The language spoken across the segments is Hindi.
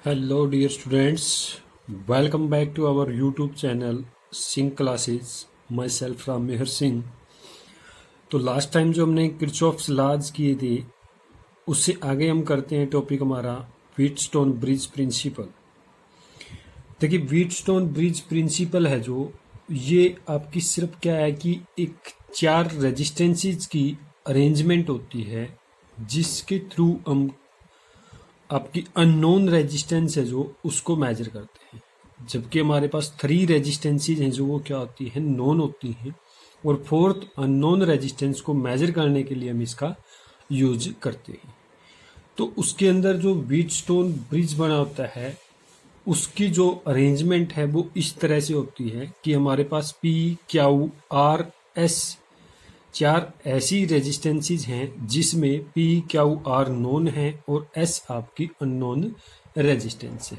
Hello dear students, welcome back to our YouTube channel Sync Classes. Myself from Meher Singh. तो लास्ट टाइम जो हमने किरचॉफ्स लॉज किए थे उससे आगे हम करते हैं टॉपिक हमारा व्हीटस्टोन ब्रिज प्रिंसिपल। देखिए व्हीटस्टोन ब्रिज प्रिंसिपल है जो ये आपकी सिर्फ क्या है कि एक 4 रेजिस्टेंसेस की अरेंजमेंट होती है जिसके थ्रू हम आपकी अननोन रेजिस्टेंस है जो उसको मेजर करते हैं, जबकि हमारे पास 3 रेजिस्टेंसेज हैं जो वो क्या होती हैं, नोन होती हैं, और 4th अननोन रेजिस्टेंस को मेजर करने के लिए हम इसका यूज करते हैं। तो उसके अंदर जो व्हीटस्टोन ब्रिज बना होता है उसकी जो अरेंजमेंट है वो इस तरह से होती है कि हमारे पास P, Q, R, S 4 ऐसी रेजिस्टेंसेज हैं जिसमें P, Q, R नोन है और S आपकी अननोन रेजिस्टेंस है।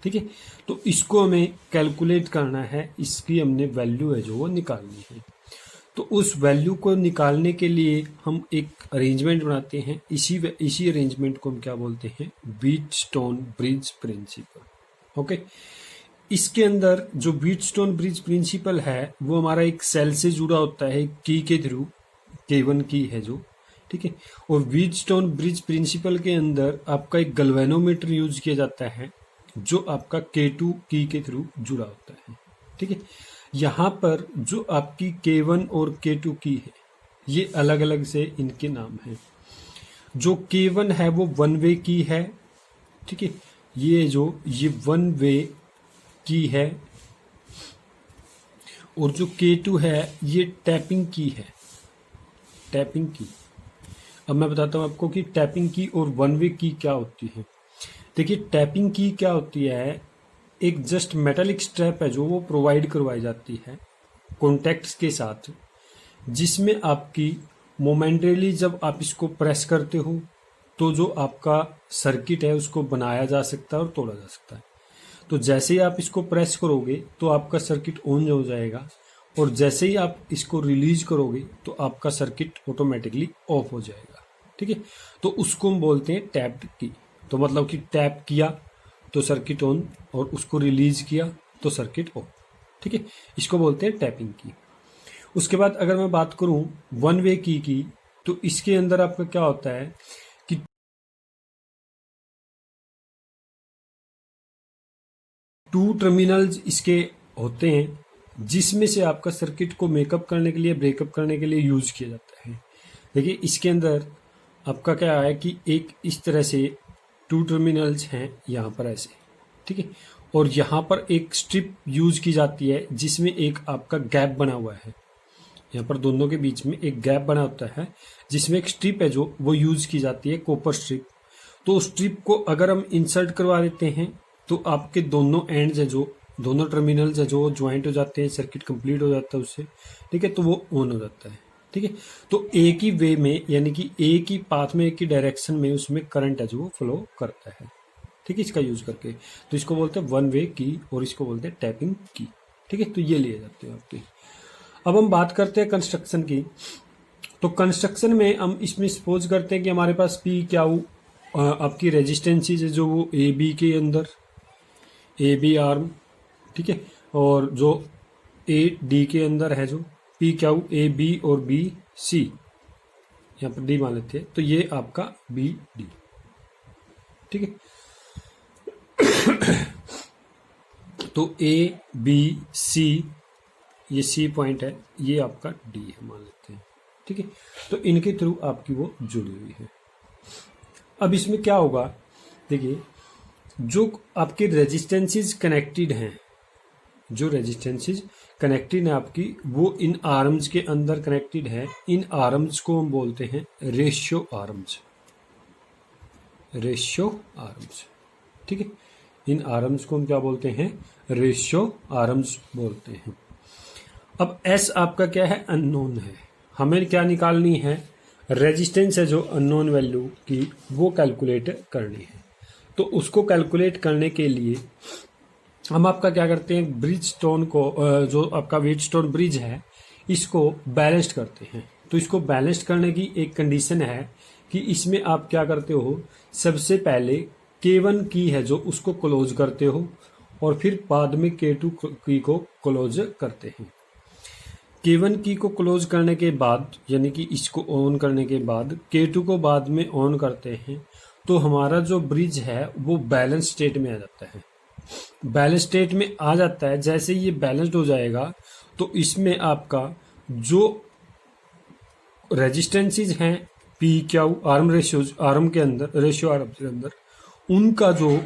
ठीक है, तो इसको हमें कैलकुलेट करना है, इसकी हमने वैल्यू है जो वो निकालनी है। तो उस वैल्यू को निकालने के लिए हम एक अरेंजमेंट बनाते हैं, इसी अरेंजमेंट को हम क्या बोलते हैं, व्हीटस्टोन ब्रिज प्रिंसिपल। ओके, इसके अंदर जो व्हीटस्टोन ब्रिज प्रिंसिपल है वो हमारा एक सेल से जुड़ा होता है की के थ्रू, K1 की है जो, ठीक है। और व्हीटस्टोन ब्रिज प्रिंसिपल के अंदर आपका एक गैल्वेनोमीटर यूज किया जाता है जो आपका K2 की के थ्रू जुड़ा होता है, ठीक है। यहाँ पर जो आपकी K1 और K2 की है ये अलग अलग से इनके नाम हैं। जो K1 है वो 1 वे की है, ठीक है, ये 1 वे की है, और जो K2 है ये टैपिंग की है, टैपिंग की। अब मैं बताता हूं आपको कि टैपिंग की और 1 वे की क्या होती है। देखिए टैपिंग की क्या होती है, एक जस्ट मेटालिक स्ट्रैप है जो वो प्रोवाइड करवाई जाती है कॉन्टैक्ट्स के साथ, जिसमें आपकी मोमेंटरीली जब आप इसको प्रेस करते हो तो जो आपका सर्किट है उसको बनाया जा सकता है और तोड़ा जा सकता है। तो जैसे ही आप इसको प्रेस करोगे तो आपका सर्किट ऑन हो जाएगा, और जैसे ही आप इसको रिलीज करोगे तो आपका सर्किट ऑटोमेटिकली ऑफ हो जाएगा, ठीक है। तो उसको हम बोलते हैं टैप्ड की। तो मतलब कि टैप किया तो सर्किट ऑन और उसको रिलीज किया तो सर्किट ऑफ, ठीक है, इसको बोलते हैं टैपिंग की। उसके बाद अगर मैं बात करूं 1 वे की तो इसके अंदर आपका क्या होता है कि 2 टर्मिनल्स इसके होते हैं जिसमें से आपका सर्किट को मेकअप करने के लिए, ब्रेकअप करने के लिए यूज किया जाता है। देखिए इसके अंदर आपका क्या है कि एक इस तरह से 2 टर्मिनल्स हैं यहाँ पर ऐसे, ठीक है, और यहाँ पर एक स्ट्रिप यूज की जाती है जिसमें एक आपका गैप बना हुआ है, यहाँ पर दोनों के बीच में एक गैप बना होता है जिसमें एक स्ट्रिप है जो वो यूज की जाती है, कॉपर स्ट्रिप। तो स्ट्रिप को अगर हम इंसर्ट करवा देते हैं तो आपके दोनों एंड्स है जो, दोनों टर्मिनल्स है जो ज्वाइंट हो जाते हैं, सर्किट कंप्लीट हो जाता है उससे, ठीक है, तो वो ऑन हो जाता है, ठीक है। तो एक ही वे में यानी कि एक ही पाथ में, एक ही डायरेक्शन में उसमें करंट है जो वो फ्लो करता है, ठीक है, इसका यूज करके। तो इसको बोलते हैं 1 वे की और इसको बोलते हैं टैपिंग की, ठीक है। तो ये लिए जाते हैं आपके। अब हम बात करते हैं कंस्ट्रक्शन की। तो कंस्ट्रक्शन में हम इसमें सपोज करते हैं कि हमारे पास P Q आपकी रेजिस्टेंसीज है जो वो ए बी के अंदर, ए बी आर्म, ठीक है, और जो ए डी के अंदर है जो P Q A B और B C, यहाँ पर D मान लेते हैं, तो ये आपका B D, ठीक है। तो A B C, ये C पॉइंट है, ये आपका D है मान लेते हैं, ठीक है। तो इनके थ्रू आपकी वो जुड़ी हुई है। अब इसमें क्या होगा, देखिए जो आपके रेजिस्टेंसेज कनेक्टेड हैं, जो रेजिस्टेंसेज कनेक्टेड है आपकी, वो इन आर्म्स के अंदर कनेक्टेड है। इन आर्म्स को हम बोलते हैं रेशियो आर्म्स, रेशियो आर्म्स, ठीक है। इन आर्म्स को हम क्या बोलते हैं, रेशियो आर्म्स बोलते हैं। अब S आपका क्या है, अननोन है, हमें क्या निकालनी है, रेजिस्टेंस है जो अननोन वैल्यू की वो कैलकुलेट करनी है। तो उसको कैलकुलेट करने के लिए हम आपका क्या करते हैं, ब्रिज स्टोन को, जो आपका व्हीटस्टोन ब्रिज है इसको बैलेंस्ड करते हैं। तो इसको बैलेंस्ड करने की एक कंडीशन है कि इसमें आप क्या करते हो, सबसे पहले K1 की है जो उसको क्लोज करते हो और फिर बाद में K2 की को क्लोज करते हैं। K1 की को क्लोज करने के बाद यानी कि इसको ऑन करने के बाद K2 को बाद में ऑन करते हैं तो हमारा जो ब्रिज है वो बैलेंस स्टेट में आ जाता है। बैलेंस स्टेट में आ जाता है, जैसे ये बैलेंस्ड हो जाएगा तो इसमें आपका जो रेजिस्टेंसेज हैं P Q arm ratio arm के अंदर रेशियो आर्म के अंदर उनका जो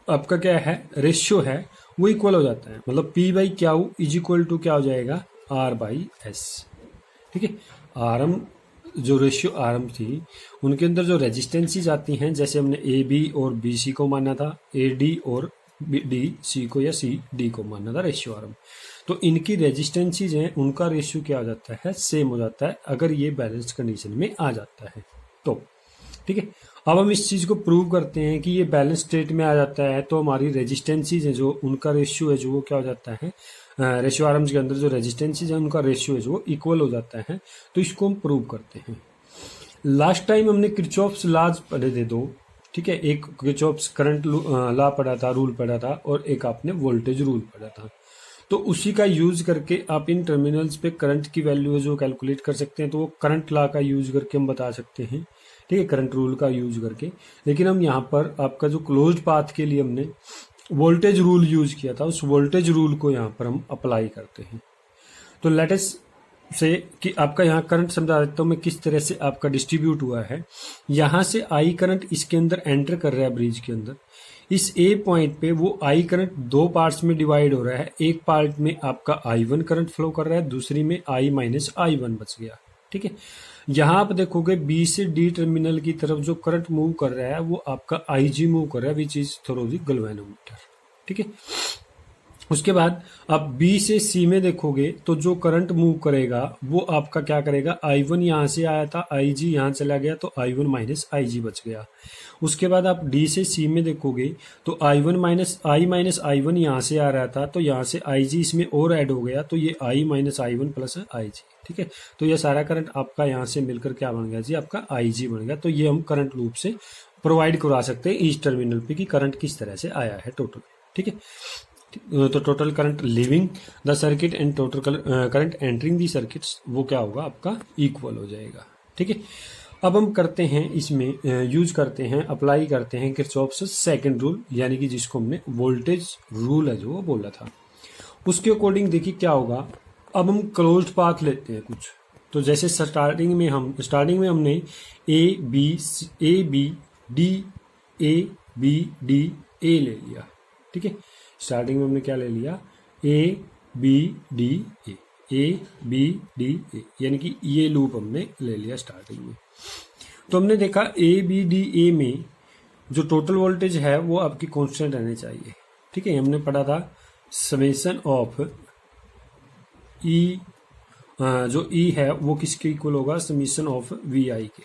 आपका क्या है रेशियो है वो इक्वल हो जाता है। मतलब P by Q is equal to क्या हो जाएगा आर बाई एस। ठीक है, आर्म जो रेशियो आर्म थी उनके अंदर जो रेजिस्टेंसीज आती हैं, जैसे हमने ए बी और बी सी को माना था, ए डी और डी सी को या सी डी को माना था रेशियो आर्म, तो इनकी रेजिस्टेंसीज हैं उनका रेशियो क्या हो जाता है सेम हो जाता है अगर ये बैलेंस्ड कंडीशन में आ जाता है तो। ठीक है, अब हम इस चीज को प्रूव करते हैं कि ये बैलेंस स्टेट में आ जाता है तो हमारी रेजिस्टेंसीज है जो उनका रेशियो है जो वो क्या हो जाता है रेशियो आर्म्स के अंदर जो रेजिस्टेंसीज है उनका रेशियो है जो इक्वल हो जाता है। तो इसको हम प्रूव करते हैं। लास्ट टाइम हमने किरचॉफ्स लॉज पढ़े थे दो। ठीक है, एक किरचॉफ्स करंट लॉ पढ़ा था, रूल पढ़ा था, और एक आपने वोल्टेज रूल पढ़ा था। तो उसी का यूज करके आप इन टर्मिनल्स पे करंट की वैल्यू है जो कैलकुलेट कर सकते हैं। तो वो करंट लॉ का यूज करके हम बता सकते हैं। ठीक है, करंट रूल का यूज करके। लेकिन हम यहाँ पर आपका जो क्लोज्ड पाथ के लिए हमने वोल्टेज रूल यूज किया था, उस वोल्टेज रूल को यहाँ पर हम अप्लाई करते हैं। तो लेट अस से कि आपका यहाँ करंट समझा देता हूँ मैं किस तरह से आपका डिस्ट्रीब्यूट हुआ है। यहाँ से आई करंट इसके अंदर एंटर कर रहा है ब्रिज के अंदर। इस ए पॉइंट पे वो आई करंट दो पार्ट्स में डिवाइड हो रहा है। एक पार्ट में आपका I1 करंट फ्लो कर रहा है, दूसरी में I माइनस I1 बच गया। ठीक है, यहाँ आप देखोगे बी से डी टर्मिनल की तरफ जो करंट मूव कर रहा है वो आपका IG मूव कर रहा है, which is through the galvanometer. ठीक है, उसके बाद आप बी से सी में देखोगे तो जो करंट मूव करेगा वो आपका क्या करेगा, I1 यहाँ से आया था, IG यहाँ चला गया तो I1 माइनस IG बच गया। उसके बाद आप डी से सी में देखोगे तो I1 माइनस I1 यहाँ से आ रहा था तो यहाँ से IG इसमें और ऐड हो गया तो ये I minus I1 plus IG। ठीक है, तो ये सारा करंट आपका यहाँ से मिलकर क्या बन गया जी, आपका IG बन गया। तो ये हम करंट लूप से प्रोवाइड करवा सकते हैं इस टर्मिनल पे कि करंट किस तरह से आया है टोटल। ठीक है, तो total current living the circuit and total current entering the circuits वो क्या होगा आपका इक्वल हो जाएगा। ठीक है, अब हम करते हैं इसमें यूज करते हैं अप्लाई करते हैं किरचॉफ्स सेकंड रूल, यानी कि जिसको हमने वोल्टेज रूल है जो वो बोला था। उसके अकॉर्डिंग देखिए क्या होगा। अब हम क्लोज्ड पाथ लेते हैं कुछ। तो जैसे स्टार्टिंग में हमने ए बी डी ए ले लिया। ठीक है, स्टार्टिंग में हमने क्या ले लिया, ए बी डी ए, यानी कि ये लूप हमने ले लिया स्टार्टिंग में। तो हमने देखा ए बी डी ए में जो टोटल वोल्टेज है वो आपकी कांस्टेंट रहने चाहिए। ठीक है, हमने पढ़ा था समेशन ऑफ ई, जो ई है वो किसके इक्वल होगा, समेशन ऑफ वी आई के।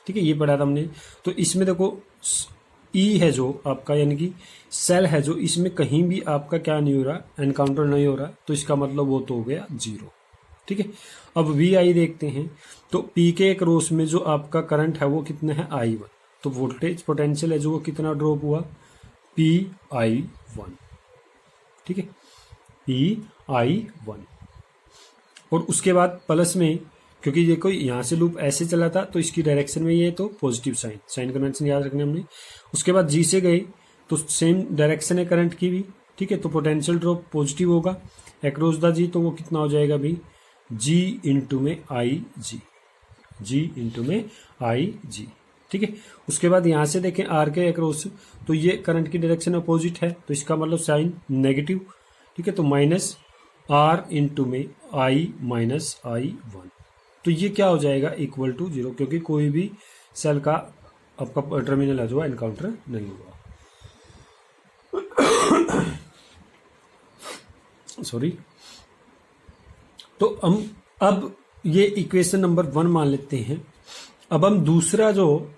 ठीक है, ये पढ़ा था हमने। तो इसमें देखो ई है जो आपका यानी कि सेल है जो, इसमें कहीं भी आपका क्या नहीं हो रहा, एनकाउंटर नहीं हो रहा, तो इसका मतलब वो तो हो गया 0। ठीक है, अब वी आई देखते हैं। तो पी के क्रॉस में जो आपका करंट है वो कितना है I1। तो वोल्टेज पोटेंशियल है जो वो कितना ड्रॉप हुआ, PI1। ठीक है, PI1। और उसके बाद प्लस में, क्योंकि देखो यहाँ से लूप ऐसे चला था तो इसकी डायरेक्शन में ये तो पॉजिटिव साइन कन्वेंशन याद रखने हमने। उसके बाद जी से गए तो सेम डायरेक्शन है करंट की भी। ठीक है, तो पोटेंशियल ड्रॉप पॉजिटिव होगा अक्रॉस द जी, तो वो कितना हो जाएगा भी जी इंटू में आई जी। ठीक है, उसके बाद यहाँ से देखें आर के अक्रॉस, तो ये करंट की डायरेक्शन अपोजिट है तो इसका मतलब साइन नेगेटिव। ठीक है, तो माइनस आर इंटू में आई माइनस I1। तो ये क्या हो जाएगा इक्वल टू 0, क्योंकि कोई भी सेल का आपका टर्मिनल है जो एनकाउंटर नहीं हुआ। सॉरी। तो हम अब ये इक्वेशन नंबर 1 मान लेते हैं। अब हम दूसरा जो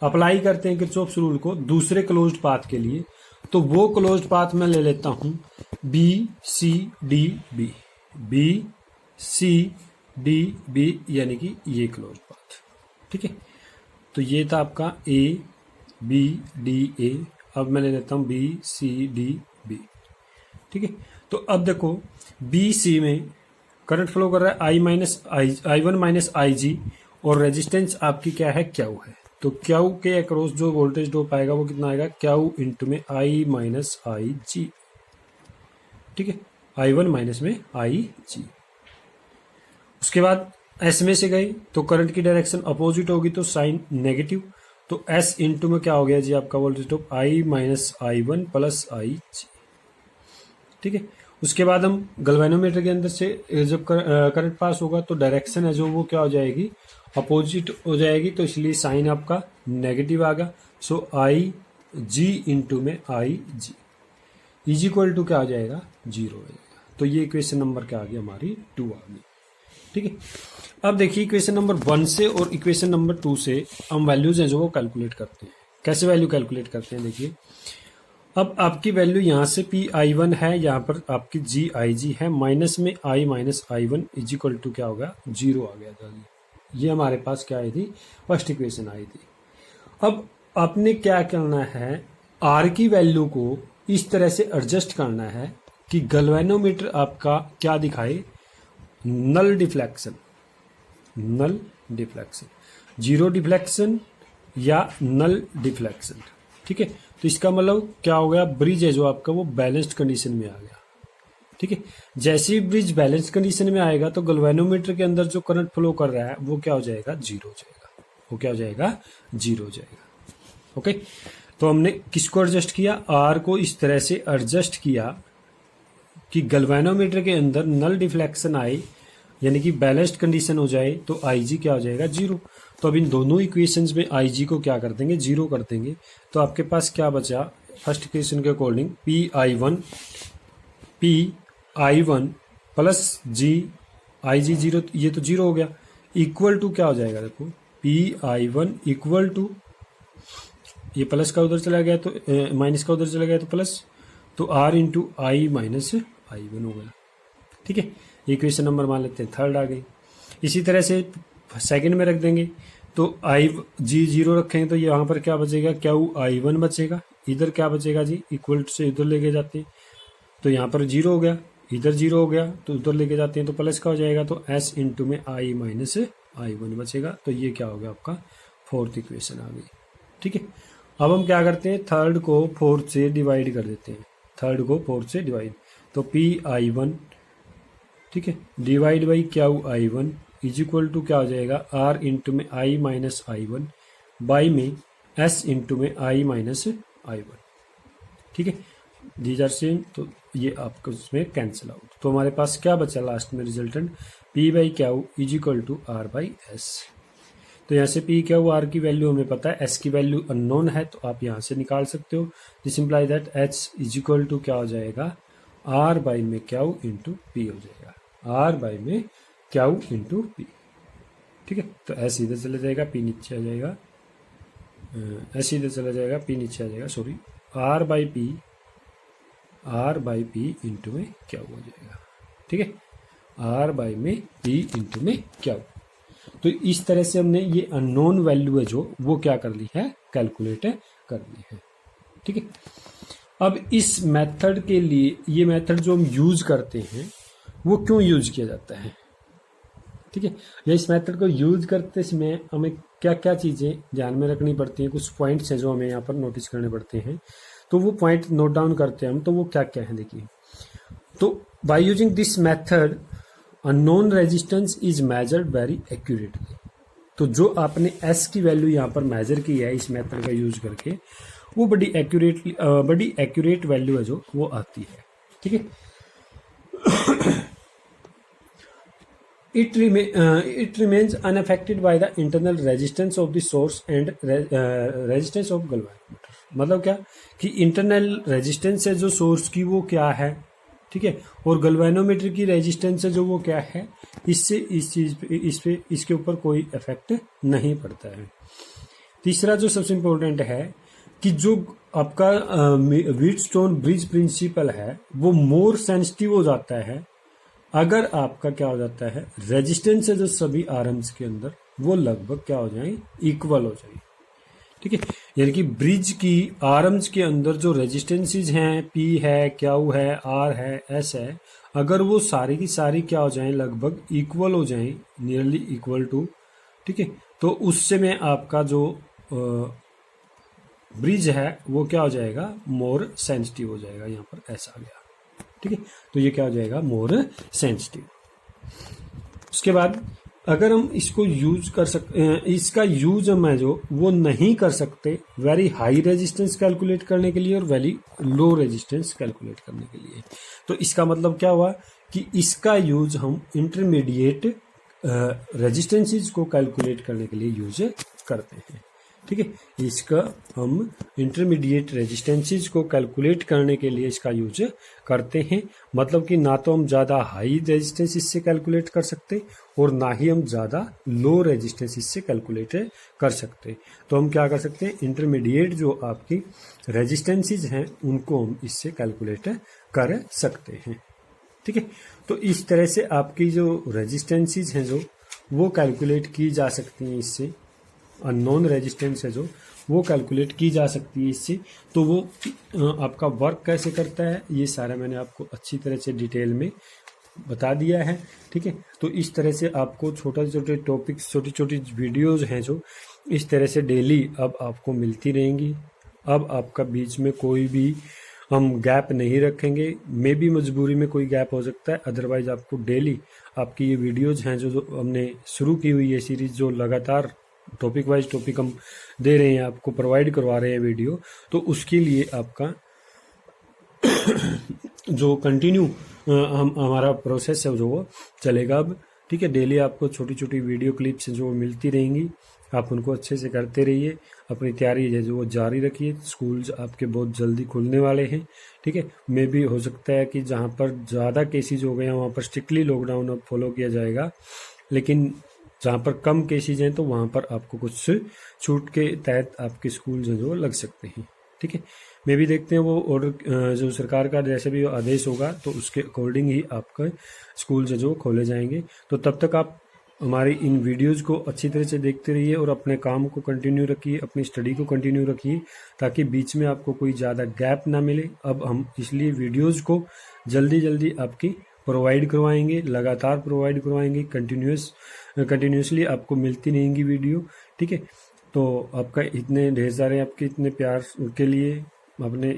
अप्लाई करते हैं किरचॉफ्स रूल को दूसरे क्लोज्ड पाथ के लिए, तो वो क्लोज्ड पाथ मैं ले लेता हूं BCDB, BCDB यानी कि ये क्लोज्ड पाथ। ठीक है, तो ये था आपका A बी डी ए, अब मैं ले लेता हूँ बी सी डी बी। ठीक है, तो अब देखो बी सी में करंट फ्लो कर रहा है आई माइनस आई वन माइनस आई जी, और रेजिस्टेंस आपकी क्या है, क्यू है। तो क्यू के अक्रॉस जो वोल्टेज ड्रॉप आएगा वो कितना आएगा, क्यू इंटू में आई माइनस आई जी। ठीक है, आई वन माइनस में आई जी। उसके बाद एस में से गई तो करंट की डायरेक्शन अपोजिट होगी तो साइन नेगेटिव, तो एस इंटू में क्या हो गया जी आपका voltage drop I minus I one plus I G. ठीक है, उसके बाद हम गैल्वेनोमीटर के अंदर से जब करंट पास होगा तो डायरेक्शन है जो वो क्या हो जाएगी, अपोजिट हो जाएगी, तो इसलिए साइन आपका नेगेटिव आ गया। सो आई जी इंटू में आई जी इज इक्वल टू क्या हो जाएगा, 0 हो जाएगा। तो ये इक्वेशन नंबर क्या आ गई हमारी, 2 आ गई। ठीक है, अब देखिए इक्वेशन नंबर 1 से और इक्वेशन नंबर 2 से हम वैल्यूज हैं जो वो कैलकुलेट करते हैं। कैसे वैल्यू कैलकुलेट करते हैं, देखिए अब आपकी वैल्यू यहाँ से पी आई वन है, यहाँ पर आपकी जी आई जी है, माइनस में I minus I one is equal to क्या होगा, 0 आ गया था। ये हमारे पास क्या आई थी, फर्स्ट इक्वेशन आई थी। अब आपने क्या करना है, आर की वैल्यू को इस तरह से एडजस्ट करना है कि गैल्वेनोमीटर आपका क्या दिखाए, null deflection, null deflection, zero deflection या नल डिफ्लेक्शन। ठीक है, तो इसका मतलब क्या हो गया, ब्रिज है जो आपका वो बैलेंस्ड कंडीशन में आ गया। ठीक है, जैसे ही ब्रिज बैलेंस कंडीशन में आएगा तो गैल्वेनोमीटर के अंदर जो करंट फ्लो कर रहा है वो क्या हो जाएगा, 0 हो जाएगा। वो क्या हो जाएगा, 0 हो जाएगा। ओके, तो हमने किसको एडजस्ट किया, आर को इस तरह से एडजस्ट किया कि गैल्वेनोमीटर के अंदर नल डिफ्लेक्शन आए, यानी कि बैलेंस्ड कंडीशन हो जाए, तो आई जी क्या हो जाएगा, 0। तो अब इन दोनों इक्वेशंस में आई जी को क्या कर देंगे, 0 कर देंगे। तो आपके पास क्या बचा, फर्स्ट इक्वेशन के according P I one plus G I G 0, ये तो 0 हो गया, इक्वल टू क्या हो जाएगा, देखो P I one equal to, ये प्लस का उधर चला गया तो माइनस का उधर चला गया तो प्लस, तो R into I minus I one हो गया। ठीक है, इक्वेशन नंबर मान लेते हैं थर्ड आ गई। इसी तरह से सेकंड में रख देंगे तो आई जी 0 रखेंगे तो यहाँ पर क्या बचेगा, क्यू आई वन बचेगा, इधर क्या बचेगा जी, इक्वल से इधर लेके जाते हैं तो यहाँ पर 0 हो गया, इधर 0 हो गया तो उधर लेके जाते हैं तो प्लस का हो जाएगा, तो एस इंटू में आई माइनस आई वन बचेगा। तो ये क्या हो गया आपका, फोर्थ इक्वेशन आ गई। ठीक है, अब हम क्या करते हैं, थर्ड को फोर्थ से डिवाइड कर देते हैं, थर्ड को फोर्थ से डिवाइड, तो पी आई वन, ठीक है, divide by Q I one is equal to क्या हो जाएगा, आर इंटू में I minus I one by में एस इंटू में आई माइनस आई वन। ठीक है, दीज आर सेम, तो ये आपको उसमें कैंसिल आउट। तो हमारे पास क्या बचा लास्ट में resultant, P by Q is equal to R by S. तो यहाँ से पी क्यू आर की वैल्यू हमें पता है, एस की वैल्यू अननोन है तो आप यहाँ से निकाल सकते हो। This imply that H is equal to क्या हो जाएगा, आर बाई में क्यू इंटू पी हो जाएगा, आर बाई में क्यू इंटू पी। ठीक है, तो एस इधर चला जाएगा, पी नीचे आ जाएगा, एस इधर चला जाएगा, पी नीचे आ जाएगा, sorry, R by P into में क्यू हो जाएगा। ठीक है, आर बाई में पी इंटू में क्यू। तो इस तरह से हमने ये अननोन वैल्यू है जो वो क्या कर ली है, कैलकुलेट कर ली है। ठीक है, अब इस मेथड के लिए, ये मेथड जो हम यूज करते हैं वो क्यों यूज किया जाता है, ठीक है, या इस मेथड को यूज करते समय हमें क्या क्या चीजें ध्यान में रखनी पड़ती हैं, कुछ पॉइंट्स हैं जो हमें यहाँ पर नोटिस करने पड़ते हैं। तो वो पॉइंट नोट डाउन करते हैं हम, तो वो क्या क्या है देखिए। तो by using this method unknown resistance is measured very accurately. तो जो आपने एस की वैल्यू यहाँ पर मेजर की है इस मेथड का यूज करके, वो बड़ी एक्यूरेट वैल्यू है जो वो आती है। ठीक है, it remains unaffected by the internal resistance of the source and resistance of galvanometer। मतलब क्या कि इंटरनल रेजिस्टेंस है जो सोर्स की वो क्या है, ठीक है, और गैल्वेनोमीटर की रेजिस्टेंस है जो वो क्या है, इससे इस चीज पे इसके ऊपर कोई इफेक्ट नहीं पड़ता है। तीसरा जो सबसे इम्पोर्टेंट है कि जो आपका व्हीटस्टोन ब्रिज प्रिंसिपल है वो मोर सेंसिटिव हो जाता है अगर आपका क्या हो जाता है, रेजिस्टेंस है जो सभी आर्म्स के अंदर वो लगभग क्या हो जाए, इक्वल हो जाए। ठीक है। यानी कि ब्रिज की आर्म्स के अंदर जो रेजिस्टेंसेज हैं, पी है, क्यू है, आर है, एस है, अगर वो सारी की सारी क्या हो जाएं, लगभग इक्वल हो जाएं, नियरली इक्वल टू, ठीक है, तो उससे में आपका जो ब्रिज है वो क्या हो जाएगा, मोर सेंसिटिव हो जाएगा। यहाँ पर ऐसा आ गया, ठीक है। तो ये क्या हो जाएगा, मोर सेंसिटिव। उसके बाद अगर हम इसको यूज कर इसका यूज हम है जो वो नहीं कर सकते वेरी हाई रेजिस्टेंस कैलकुलेट करने के लिए और वेरी लो रेजिस्टेंस कैलकुलेट करने के लिए, तो इसका मतलब क्या हुआ कि इसका यूज हम इंटरमीडिएट रेजिस्टेंसेस को कैलकुलेट करने के लिए यूज करते हैं, ठीक है। इसका हम इंटरमीडिएट रेजिस्टेंसेस को कैलकुलेट करने के लिए इसका यूज करते हैं। मतलब कि ना तो हम ज़्यादा हाई रेजिस्टेंस इससे कैलकुलेट कर सकते और ना ही हम ज़्यादा लो रेजिस्टेंस इससे कैलकुलेट कर सकते। तो हम क्या कर सकते हैं, इंटरमीडिएट जो आपकी रेजिस्टेंसेस हैं उनको हम इससे कैलकुलेट कर सकते हैं, ठीक है। तो इस तरह से आपकी जो रेजिस्टेंसेस हैं जो वो कैलकुलेट की जा सकती हैं इससे, अननोन रेजिस्टेंस है जो वो कैलकुलेट की जा सकती है इससे। तो वो आपका वर्क कैसे करता है ये सारा मैंने आपको अच्छी तरह से डिटेल में बता दिया है, ठीक है। तो इस तरह से आपको छोटे छोटे टॉपिक्स, छोटी छोटी वीडियोज हैं जो इस तरह से डेली अब आपको मिलती रहेंगी। अब आपका बीच में कोई भी हम गैप नहीं रखेंगे, मे भी मजबूरी में कोई गैप हो सकता है, अदरवाइज आपको डेली आपकी ये वीडियोज हैं जो हमने शुरू की हुई है सीरीज, जो लगातार टॉपिक वाइज टॉपिक हम दे रहे हैं, आपको प्रोवाइड करवा रहे हैं वीडियो, तो उसके लिए आपका जो कंटिन्यू हमारा प्रोसेस है जो वो चलेगा अब, ठीक है। डेली आपको छोटी छोटी वीडियो क्लिप्स जो मिलती रहेंगी, आप उनको अच्छे से करते रहिए, अपनी तैयारी है जो वो जारी रखिए। स्कूल्स आपके बहुत जल्दी खुलने वाले हैं, ठीक है। मे भी हो सकता है कि जहाँ पर ज़्यादा केसेज हो गए हैं वहाँ पर स्ट्रिक्टली लॉकडाउन अब फॉलो किया जाएगा, लेकिन जहाँ पर कम केसेज हैं तो वहाँ पर आपको कुछ छूट के तहत आपके स्कूल जो लग सकते हैं, ठीक है। मैं भी देखते हैं वो ऑर्डर जो सरकार का जैसे भी आदेश होगा तो उसके अकॉर्डिंग ही आपका स्कूल जो खोले जाएंगे। तो तब तक आप हमारी इन वीडियोज़ को अच्छी तरह से देखते रहिए और अपने काम को कंटिन्यू रखिए, अपनी स्टडी को कंटिन्यू रखिए, ताकि बीच में आपको कोई ज़्यादा गैप ना मिले। अब हम इसलिए वीडियोज़ को जल्दी जल्दी आपकी प्रोवाइड करवाएंगे, लगातार प्रोवाइड करवाएंगे, कंटिन्यूसली आपको मिलती रहेंगी वीडियो, ठीक है। तो आपका इतने ढेर सारे आपके इतने प्यार के लिए, आपने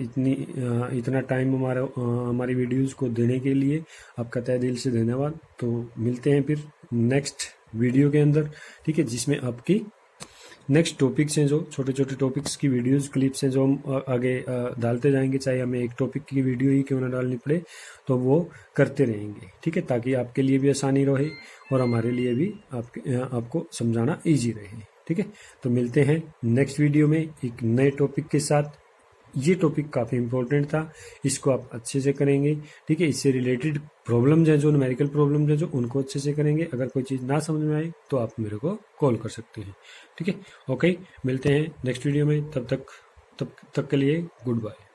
इतना टाइम हमारी वीडियोस को देने के लिए आपका तहे दिल से धन्यवाद। तो मिलते हैं फिर नेक्स्ट वीडियो के अंदर, ठीक है, जिसमें आपकी नेक्स्ट टॉपिक्स हैं जो छोटे छोटे टॉपिक्स की वीडियोस क्लिप्स हैं जो हम आगे डालते जाएंगे, चाहे हमें एक टॉपिक की वीडियो ही क्यों ना डालनी पड़े, तो वो करते रहेंगे, ठीक है, ताकि आपके लिए भी आसानी रहे और हमारे लिए भी आपको समझाना ईजी रहे, ठीक है। तो मिलते हैं नेक्स्ट वीडियो में एक नए टॉपिक के साथ। ये टॉपिक काफ़ी इंपॉर्टेंट था, इसको आप अच्छे से करेंगे, ठीक है। इससे रिलेटेड प्रॉब्लम्स हैं जो न्यूमेरिकल प्रॉब्लम्स हैं जो उनको अच्छे से करेंगे। अगर कोई चीज़ ना समझ में आए तो आप मेरे को कॉल कर सकते हैं, ठीक है। ओके, मिलते हैं नेक्स्ट वीडियो में, तब तक के लिए गुड बाय।